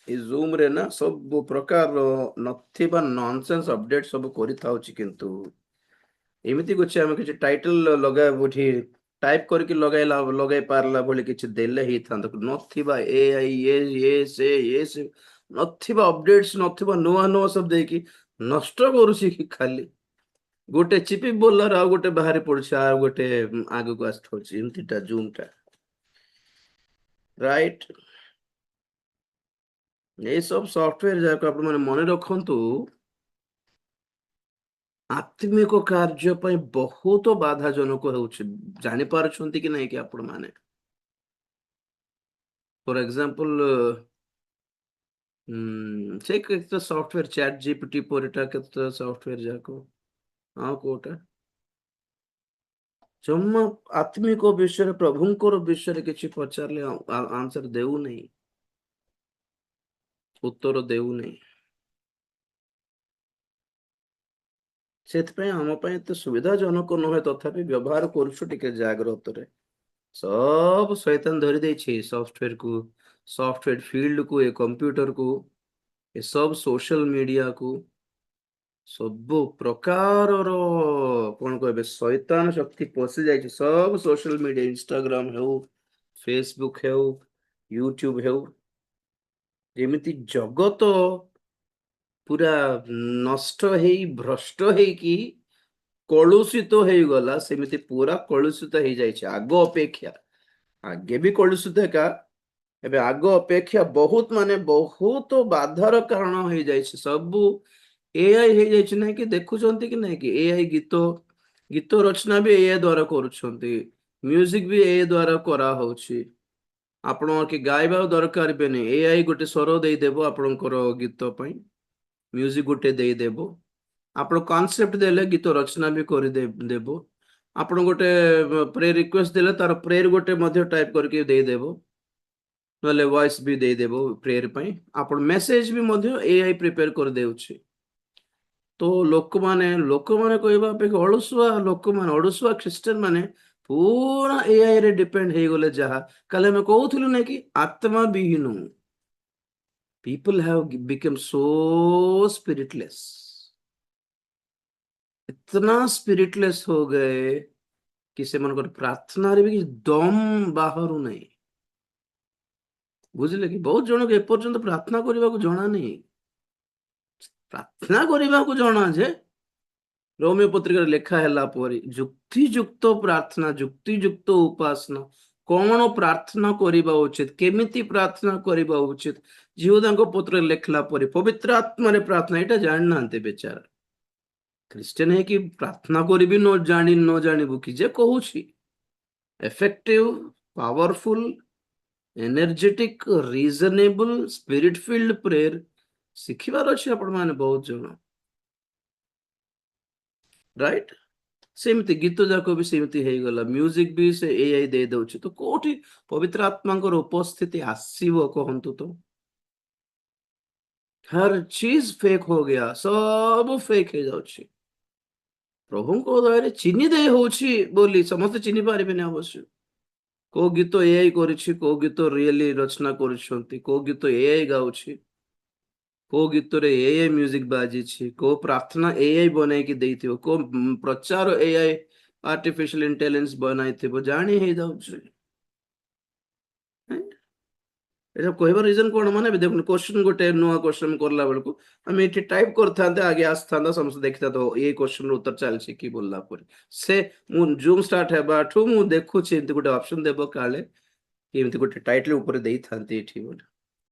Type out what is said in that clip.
ଏ ଜୁମ ରେ ନା ସବୁ ପ୍ରକାର ନଥିବା ନନସେନ୍ସ ଅପଡେଟ ସବୁ କରିଥାଉଛି, କିନ୍ତୁ ଏମିତି କିଛି ଆମେ କିଛି ଟାଇଟଲ ଲଗାଇବା ଏଠି ଟାଇପ କରିକି ଲଗାଇ ପାରିଲା ଭଳି କିଛି ଦେଲେ ହେଇଥାନ୍ତା, ନଥିବା ଏଆଇ ସେ ନଥିବା ଅପଡେଟ୍ସ ନଥିବା ନୂଆ ନୂଆ ସବୁ ଦେଇକି ନଷ୍ଟ କରୁଛି କି ଖାଲି ଗୋଟେ ଚିପି ବୋଲର ଆଉ ଗୋଟେ ବାହାରି ପଡୁଛି ଆଉ ଗୋଟେ ଆଗକୁ ଆସିଥାଉଛି ଏମିତିଟା ଜୁମ ଟା, ରାଇଟ। ଏସବୁ ସଫ୍ଟୱେର ଯାକ ଆପଣ ମାନେ ମନେ ରଖନ୍ତୁ ଆତ୍ମିକ କାର୍ଯ୍ୟ ପାଇଁ ବହୁତ ବାଧାଜନକ ହେଉଛି, ଜାଣିପାରୁଛନ୍ତି କି ନାଇଁ କି ଆପଣ ମାନେ? ଫର ଏକ୍ସାମ୍ପଲ ସେ କେତେ ସଫ୍ଟୱେର ଚାଟ୍ ଜିପିଟି ପରିଟା କେତେ ସଫ୍ଟୱେର ଯାକ ଆଉ କୋଉଟା ଜମା ଆତ୍ମିକ ବିଷୟରେ ପ୍ରଭୁଙ୍କର ବିଷୟରେ କିଛି ପଚାରିଲେ ଆନ୍ସର ଦେଉନାହିଁ, ଉତ୍ତର ଦେଉନାହିଁ। ସେଥିପାଇଁ ଆମ ପାଇଁ ଏତେ ସୁବିଧାଜନକ ନୁହେଁ, ତଥାପି ବ୍ୟବହାର କରୁଛୁ ଟିକେ ଜାଗ୍ରତରେ। ସବୁ ଶୈତାନ ଧରି ଦେଇଛି ସଫ୍ଟୱେର କୁ, ସଫ୍ଟୱେର ଫିଲ୍ଡ କୁ, ଏ କମ୍ପ୍ୟୁଟର କୁ, ଏସବୁ ସୋସିଆଲ ମିଡିଆକୁ, ସବୁ ପ୍ରକାରର କଣ କହିବେ ଶୈତାନ ଶକ୍ତି ପଶି ଯାଇଛି ସବୁ ସୋସିଆଲ ମିଡିଆ, ଇନଷ୍ଟାଗ୍ରାମ ହେଉ, ଫେସବୁକ୍ ହେଉ, ୟୁଟ୍ୟୁବ ହେଉ, ଯେମିତି ଜଗତ ପୁରା ନଷ୍ଟ ହେଇ ଭ୍ରଷ୍ଟ ହେଇକି କଳୁଷିତ ହେଇଗଲା, ସେମିତି ପୁରା କଳୁଷିତ ହେଇଯାଇଛି ଆଗ ଅପେକ୍ଷା। ଆଗେ ବି କଳୁଷିତ ଏକା, ଏବେ ଆଗ ଅପେକ୍ଷା ବହୁତ ମାନେ ବହୁତ ବାଧାର କାରଣ ହେଇଯାଇଛି। ସବୁ ଏଆଇ ହେଇଯାଇଛି, ନାଇଁ କି ଦେଖୁଛନ୍ତି କି ନାଇଁ କି ଏଆଇ ଗୀତ ଗୀତ ରଚନା ବି ଏଆଇ ଦ୍ଵାରା କରୁଛନ୍ତି, ମ୍ୟୁଜିକ ବି ଏଆଇ ଦ୍ଵାରା କରାହଉଛି। ଆପଣ କି ଗାଇବା ଦରକାର ବି ନାହିଁ, ଏଆଇ ଗୋଟେ ସ୍ୱର ଦେଇଦେବ ଆପଣଙ୍କର ଗୀତ ପାଇଁ, ମ୍ୟୁଜିକ ଗୋଟେ ଦେଇଦେବ, ଆପଣ କନସେପ୍ଟ ଦେଲେ ଗୀତ ରଚନା ବି କରିଦେବ, ଆପଣ ଗୋଟେ ପ୍ରେ ରିକ୍ୱେଷ୍ଟ ଦେଲେ ତାର ପ୍ରେୟର ଗୋଟେ ମଧ୍ୟ ଟାଇପ କରିକି ଦେଇଦେବ, ନହେଲେ ଭଏସ ବି ଦେଇଦେବ ପ୍ରେୟର ପାଇଁ, ଆପଣ ମେସେଜ ବି ମଧ୍ୟ ଏଆଇ ପ୍ରିପେୟାର କରିଦେଉଛି। ତ ଲୋକମାନେ କହିବା ଅପେକ୍ଷା ଅଳସୁଆ ଖ୍ରୀଷ୍ଟିଆନ ମାନେ ପୁରା ଏଆଇ ରେ ଡିପେଣ୍ଡ ହେଇଗଲେ। ଯାହା କାଲି ଆମେ କହୁଥିଲୁ ନାଇଁ କି ଆତ୍ମା ବିହୀନ people have become so spiritless, इतना स्पिरिटलेस हो गए कि ସେମାନଙ୍କର ପ୍ରାର୍ଥନାରେ ବି କିଛି ଦମ ବାହାରୁ ନାହିଁ। ବୁଝିଲେ କି ବହୁତ ଜଣକୁ ଏପର୍ଯ୍ୟନ୍ତ ପ୍ରାର୍ଥନା କରିବାକୁ ଜଣା ନାହିଁ, ପ୍ରାର୍ଥନା କରିବାକୁ ଜଣା ଯେ ରୋମିଓ ପତ୍ରିକାରେ ଲେଖା ହେଲା ପରେ ଯୁକ୍ତିଯୁକ୍ତ ପ୍ରାର୍ଥନା, ଯୁକ୍ତିଯୁକ୍ତ ଉପାସନା, କଣ ପ୍ରାର୍ଥନା କରିବା ଉଚିତ, କେମିତି ପ୍ରାର୍ଥନା କରିବା ଉଚିତ, ଜିହୁଦାଙ୍କ ପତ୍ରରେ ଲେଖିଲା ପରେ ପବିତ୍ର ଆତ୍ମାରେ ପ୍ରାର୍ଥନା, ଏଇଟା ଜାଣିନାହାନ୍ତି ବେଚାରା। ଖ୍ରୀଷ୍ଟିଆନ ହେଇକି ପ୍ରାର୍ଥନା କରିବି ନ ଜାଣିବୁ କି ଯେ କହୁଛି effective, powerful, energetic, reasonable, spirit filled prayer ଶିଖିବାର ଅଛି ଆପଣ ମାନେ ବହୁତ ଜଣ, ରାଇଟ। ସେମିତି ଗୀତ ଯାକ ବି ସେମିତି ହେଇଗଲା, ମ୍ୟୁଜିକ ବି ସେ ଏଆଇ ଦେଇ ଦଉଛି, ତ କୋଉଠି ପବିତ୍ର ଆତ୍ମାଙ୍କର ଉପସ୍ଥିତି ଆସିବ କହନ୍ତୁ ତ? हर चीज फेक हो गया, ସବୁ ଫେକ୍ ହେଇଯାଉଛି। ପ୍ରଭୁଙ୍କ ଦୟାରେ ଚିହ୍ନି ଦେଇ ହଉଛି ବୋଲି ସମସ୍ତେ ଚିହ୍ନି ପାରିବେନି ଅବଶ୍ୟ, କୋଉ ଗୀତ ଏଆଇ କରିଛି, କୋଉ ଗୀତ ରିଏଲି ରଚନା କରୁଛନ୍ତି, କୋଉ ଗୀତ ଏଆଇ ଗାଉଛି, କୋଉ ଗୀତରେ ଏଆଇ ମ୍ୟୁଜିକ ବାଜିଛି, କୋଉ ପ୍ରାର୍ଥନା ଏଆଇ ବନେଇକି ଦେଇଥିବ, କୋଉ ପ୍ରଚାର ଏଆଇ ଆର୍ଟିଫିशियल इंटेलिजेंस ବନାଇଥିବ, ଜାଣି ହେଇଯାଉଛି। এটা କହିବାର ରିଜନ କଣ, ମାନେ ଏବେ ଦେଖନ୍ତୁ କ୍ୱେଶ୍ଚନ ଗୋଟେ ନୂଆ କ୍ୱେଶ୍ଚନ କରଲା ବେଳକୁ ଆମେ ଏଠି ଟାଇପ କରିଥାନ୍ତେ, ଆଗେ ଆସିଥାନ୍ତା, ସମସ୍ତେ ଦେଖିଥାନ୍ତେ ଏଇ କ୍ୱେଶ୍ଚନ ର ଉତ୍ତର ଚାଲିଛି କି ବୋଲଲା ପରେ ସେ ମୁଁ ଜୁମ ଷ୍ଟାର୍ଟ ହେବାଠୁ ମୁଁ ଦେଖୁଛି ଏମିତି ଗୋଟେ ଅପସନ ଦେବ କାଳେ ଏମିତି ଗୋଟେ ଟାଇଟଲ ଉପରେ ଦେଇଥାନ୍ତି ଏଠି ବୋଲି।